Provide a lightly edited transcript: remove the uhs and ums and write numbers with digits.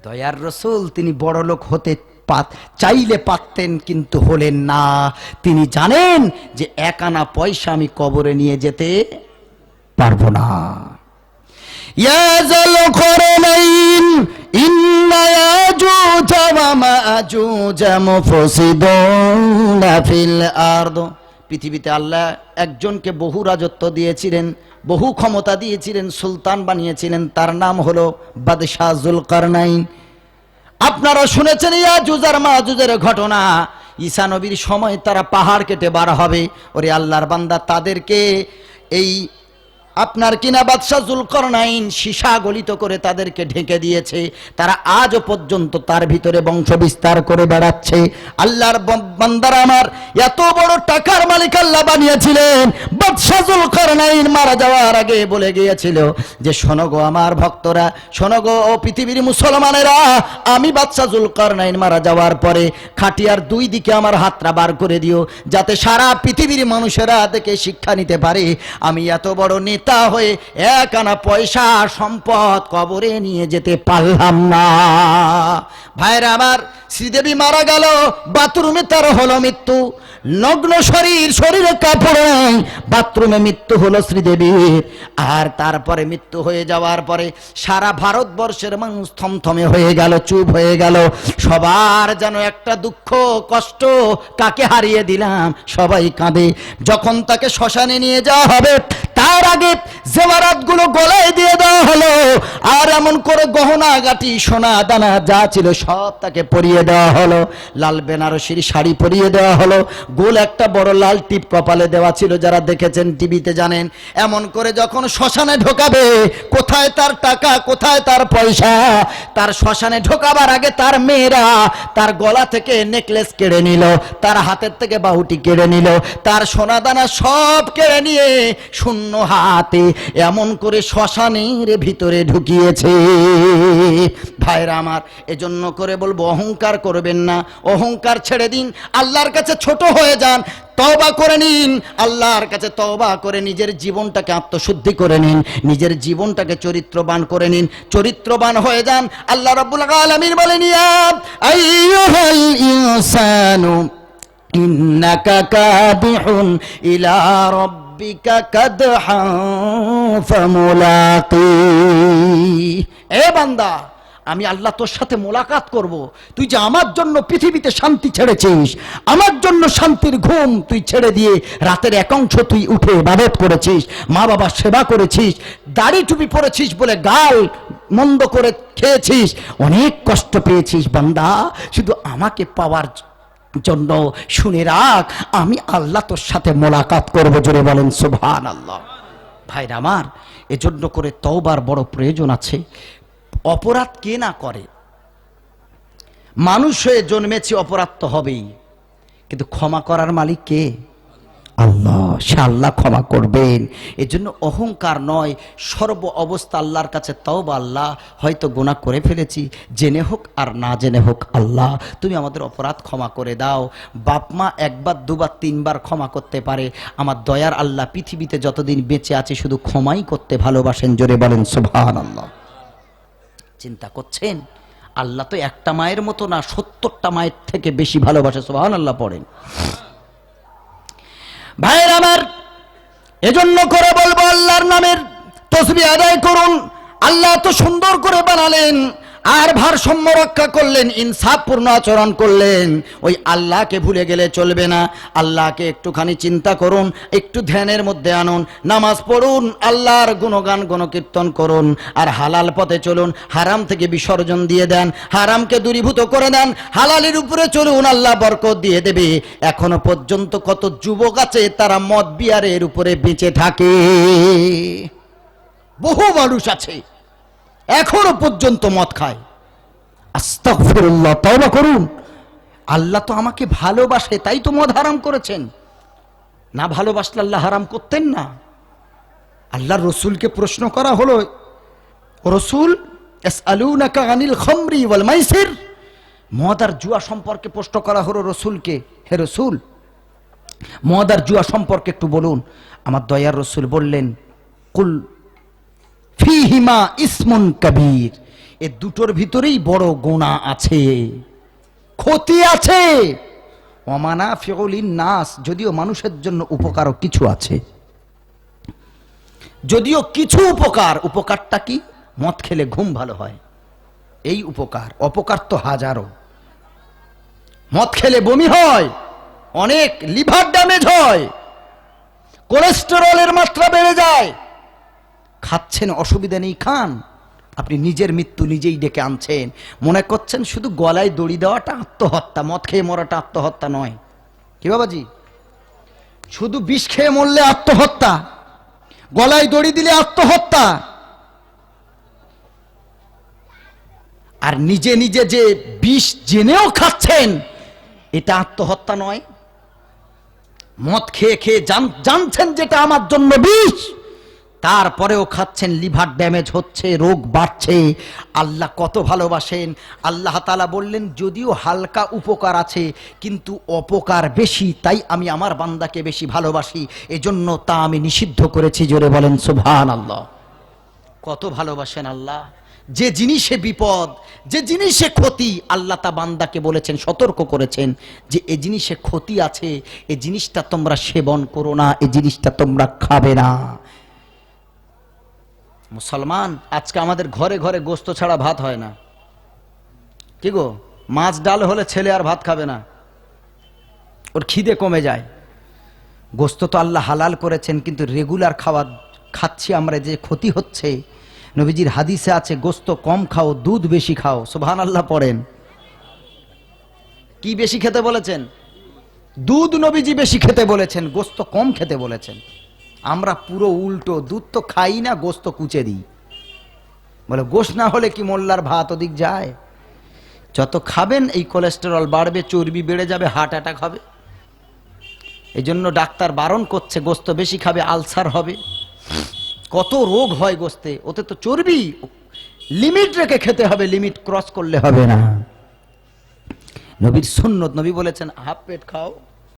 দয়ার রসুল তিনি বড় লোক হতে চাইলে পারতেন, কিন্তু হলেন না। তিনি জানেন যে 1 আনা পয়সা আমি কবরে নিয়ে যেতে পারবো না। ইয়াজাল করনাইন ইন্না ইয়াজুজ ওয়া মাজুজ মুফসিদুন ফিল আরদ। পৃথিবীতে আল্লাহ একজনকে বহু রাজত্ব দিয়েছিলেন, বহু ক্ষমতা দিয়েছিলেন, সুলতান বানিয়েছিলেন। তার নাম হলো বাদশাহ জুলকারনাইন। আপনারা শুনেছেন ইয়াজুজ আর মাজুজের ঘটনা। ঈসা নবীর সময় তারা পাহাড় কেটে বার হবে। ওরে আল্লাহর বান্দা, তাদেরকে এই আপনার কিনা বাদশাহ জুলকারনাইন সীসা গলিত করে তাদেরকে ঢেকে দিয়েছে। তারা আজও পর্যন্ত তার ভিতরে বংশ বিস্তার করে বেড়াচ্ছে। আল্লাহর বান্দারা আমার, এত বড় টাকার মালিক আল্লাহ বানিয়েছিলেন। বাদশাহ জুলকারনাইন মারা যাওয়ার আগে বলে গিয়েছিল যে শোনো গো আমার ভক্তরা, শোনো গো ও পৃথিবীর মুসলমানেরা, আমি বাদশাহ জুলকারনাইন মারা যাওয়ার পরে খাটিয়ার 2 দিকে আমার হাতটা বার করে দিও, যাতে সারা পৃথিবীর মানুষেরা দেখে শিক্ষা নিতে পারে আমি এত বড় নেতা হয়ে 1 আনা পয়সা সম্পদ কবরে নিয়ে যেতে পারলাম না। ভাইরা আমার, শ্রীদেবী মারা গেল, বাথরুমে তার হলো মৃত্যু। নগ্ন শরীর, শরীরে কাপড় নেই, বাথরুমে মৃত্যু হলো শ্রীদেবীর। আর তারপরে মৃত্যু হয়ে যাওয়ার পরে সারা ভারতবর্ষের মানুষ থমথমে হয়ে গেল, চুপ হয়ে গেল। সবার যেন একটা দুঃখ কষ্ট, কাকে হারিয়ে দিলাম, সবাই কাঁদে। যখন তাকে শ্মশানে নিয়ে যাওয়া হবে তার আগে জেওয়ারাত গুলো গলায় দিয়ে দেওয়া হলো, আর এমন করে গহনা গাটি সোনা দানা যা ছিল সব তাকে পরিয়ে দেওয়া হলো। লাল বেনারসির শাড়ি পরিয়ে দেওয়া হলো, গোল একটা বড় লাল টিপ কপালে দেওয়া ছিল, যারা দেখেছেন টিভিতে জানেন। এমন করে যখন শ্মশানে ঢোকাবে, কোথায় তার টাকা, কোথায় তার পয়সা? তার শ্মশানে ঢোকাবার আগে তার মেয়েরা তার গলা থেকে নেকলেস কেড়ে নিল, তার হাতের থেকে বাহুটি কেড়ে নিল, তার সোনা দানা সব কেড়ে নিয়ে শূন্য হাতে এমন করে শ্মশানের ভিতরে ঢুকিয়েছে। ভাইরা আমার, এজন্য করে বলবো অহংকার করবেন না, অহংকার ছেড়ে দিন, আল্লাহর কাছে ছোট হয়ে যান, তওবা করে নিন, আল্লাহর কাছে তওবা করে নিজের জীবনটাকে আত্মশুদ্ধি করে নিন, নিজের জীবনটাকে চরিত্রবান করে নিন, চরিত্রবান হয়ে যান। আল্লাহ রাব্বুল আলামিন বলেন, ইয়া আইয়ুহাল ইনসানু ইন্নাকা কাদিহুন ইলা রাব্বিকা কাদহান ফামুলাকি। এ বান্দা, আমি আল্লাহ তোর সাথে মোলাকাত করব। তুই যে আমার জন্য পৃথিবীতে শান্তি ছেড়েছিস, আমার জন্য শান্তির ঘুম তুই ছেড়ে দিয়ে রাতের 1 অংশ তুই উঠে ইবাদত করেছিস, মা বাবার সেবা করেছিস, দাড়ি টুপি পরেছিস বলে গাল মন্দ করে খেয়েছিস, অনেক কষ্ট পেয়েছিস বান্দা, শুধু আমাকে পাওয়ার জন্য শুনে রাখ, আমি আল্লাহ তোর সাথে মোলাকাত করব। জোরে বলেন সুবহানাল্লাহ। ভাইরা আমার, এজন্য করে তওবার বড় প্রয়োজন আছে। অপরাধ কে না করে? মানুষ হয়ে জন্মেছি, অপরাধ তো হবেই, কিন্তু ক্ষমা করার মালিক কে? আল্লাহ। সে আল্লাহ ক্ষমা করবেন। এজন্য অহংকার নয়, সর্ব অবস্থা আল্লাহর কাছে তওবা। আল্লাহ, হয়তো গুনাহ করে ফেলেছি, জেনে হোক আর না জেনে হোক, আল্লাহ তুমি আমাদের অপরাধ ক্ষমা করে দাও। বাপ মা 1 বার 2 বার 3 বার ক্ষমা করতে পারে, আমার দয়ার আল্লাহ পৃথিবীতে যতদিন বেঁচে আছে শুধু ক্ষমাই করতে ভালোবাসেন। জোরে বলেন সুবহানাল্লাহ। চিন্তা করছেন, আল্লাহ তো একটা মায়ের মতো না, 70টা মায়ের থেকে বেশি ভালোবাসে। সুবহানাল্লাহ পড়েন। ভাইয়ের আমার, এজন্য করে বলবো আল্লাহর নামের তাসবিহ আদায় করুন। আল্লাহ তো সুন্দর করে বানালেন, আর ভারসাম্য রক্ষা করলেন, ইনসাফপূর্ণ আচরণ করলেন। ওই আল্লাহকে ভুলে গেলে চলবে না। আল্লাহকে একটুখানি চিন্তা করুন, একটু ধ্যানের মধ্যে আনুন, নামাজ পড়ুন, আল্লাহর গুণগান গুণকীর্তন করুন, আর হালাল পথে চলুন। হারাম থেকে বিসর্জন দিয়ে দেন, হারামকে দূরীভূত করে দেন, হালালের উপরে চলুন, আল্লাহ বরকত দিয়ে দেবে। এখনো পর্যন্ত কত যুবক আছে তারা মদ বিয়ারের উপরে বেঁচে থাকে, বহু মানুষ আছে এখনো পর্যন্ত মদ খায়। আস্তাগফিরুল্লাহ, তওবা করুন। আল্লাহ তো আমাকে ভালোবাসে, তাই তো মদ হারাম করেছেন। না ভালোবাসলে আল্লাহ হারাম করতেন না। আল্লাহর রসুলকে প্রশ্ন করা হলো, রসুল ইয়াসআলুনাকা আনিল খামরি ওয়াল মাইসির, মদ আর জুয়া সম্পর্কে প্রশ্ন করা হলো রসুলকে। হে রসুল, মদ আর জুয়া সম্পর্কে একটু বলুন। আমার দয়ার রসুল বললেন, কুল ফিহিমা ইসমুন কবীর, এ দুটোর ভিতরেই বড় গুনাহ আছে, ক্ষতি আছে। ওয়ামানাফিউ লিন-নাস, যদিও মানুষের জন্য উপকারও কিছু আছে, যদিও কিছু উপকার। উপকারটা কি? মদ খেলে ঘুম ভালো হয়, এই উপকার। অপকার তো হাজারো। মদ খেলে বমি হয়, অনেক লিভার ড্যামেজ হয়, কোলেস্টেরলের মাত্রা বেড়ে যায়। খাচ্ছেন, অসুবিধা নেই, খান। আপনি নিজের মৃত্যু নিজেই ডেকে আনছেন। মনে করছেন শুধু গলায় দড়ি দেওয়াটা আত্মহত্যা, মদ খেয়ে মরাটা আত্মহত্যা নয়। কি বাবাজি? শুধু বিষ খেয়ে মরলে আত্মহত্যা, গলায় দড়ি দিলে আত্মহত্যা। আর নিজে নিজে যে বিষ জেনেও খাচ্ছেন, এটা আত্মহত্যা নয়। মদ খেয়ে খেয়ে জানছেন যেটা আমার জন্য বিষ, তারপরেও খাচ্ছেন, লিভার ড্যামেজ হচ্ছে, রোগ বাড়ছে। আল্লাহ কত ভালোবাসেন। আল্লাহ তাআলা বললেন, যদিও হালকা উপকার আছে কিন্তু অপকার বেশি, তাই আমি আমার বান্দাকে বেশি ভালোবাসি, এজন্য তা আমি নিষিদ্ধ করেছি। জোরে বলেন সুবহানাল্লাহ। কত ভালোবাসেন আল্লাহ। যে জিনিসে বিপদ, যে জিনিসে ক্ষতি, আল্লাহ তা বান্দাকে বলেছেন, সতর্ক করেছেন যে এই জিনিসে ক্ষতি আছে, এই জিনিসটা তোমরা সেবন করো না, এই জিনিসটা তোমরা খাবে না। মুসলমান, আজকে আমাদের ঘরে ঘরে গোস্ত ছাড়া ভাত হয় না। কি গো, মাছ ডাল হলে ছেলে আর ভাত খাবে না, ওর খিদে কমে যায়। গোস্ত তো আল্লাহ হালাল করেছেন, কিন্তু রেগুলার খাচ্ছি আমরা, যে ক্ষতি হচ্ছে। নবীজির হাদিসে আছে, গোস্ত কম খাও, দুধ বেশি খাও। সুবহানাল্লাহ পড়েন। কি বেশি খেতে বলেছেন? দুধ নবীজি বেশি খেতে বলেছেন, গোস্ত কম খেতে বলেছেন। আমরা পুরো উল্টো, দুধ তো খাই না, গোস্ত কুচে দিই। বলে গোস্ত না হলে কি মোল্লার ভাত ওদিক যায়? যত খাবেন এই কোলেস্টেরল বাড়বে, চর্বি বেড়ে যাবে, হার্ট অ্যাটাক হবে। এই জন্য ডাক্তার বারণ করছে, গোস্ত বেশি খাবে আলসার হবে, কত রোগ হয় গোস্তে। ওতে তো চর্বি, লিমিট রেখে খেতে হবে, লিমিট ক্রস করলে হবে না। নবীর সুন্নত, নবী বলেছেন হাফ প্লেট খাও,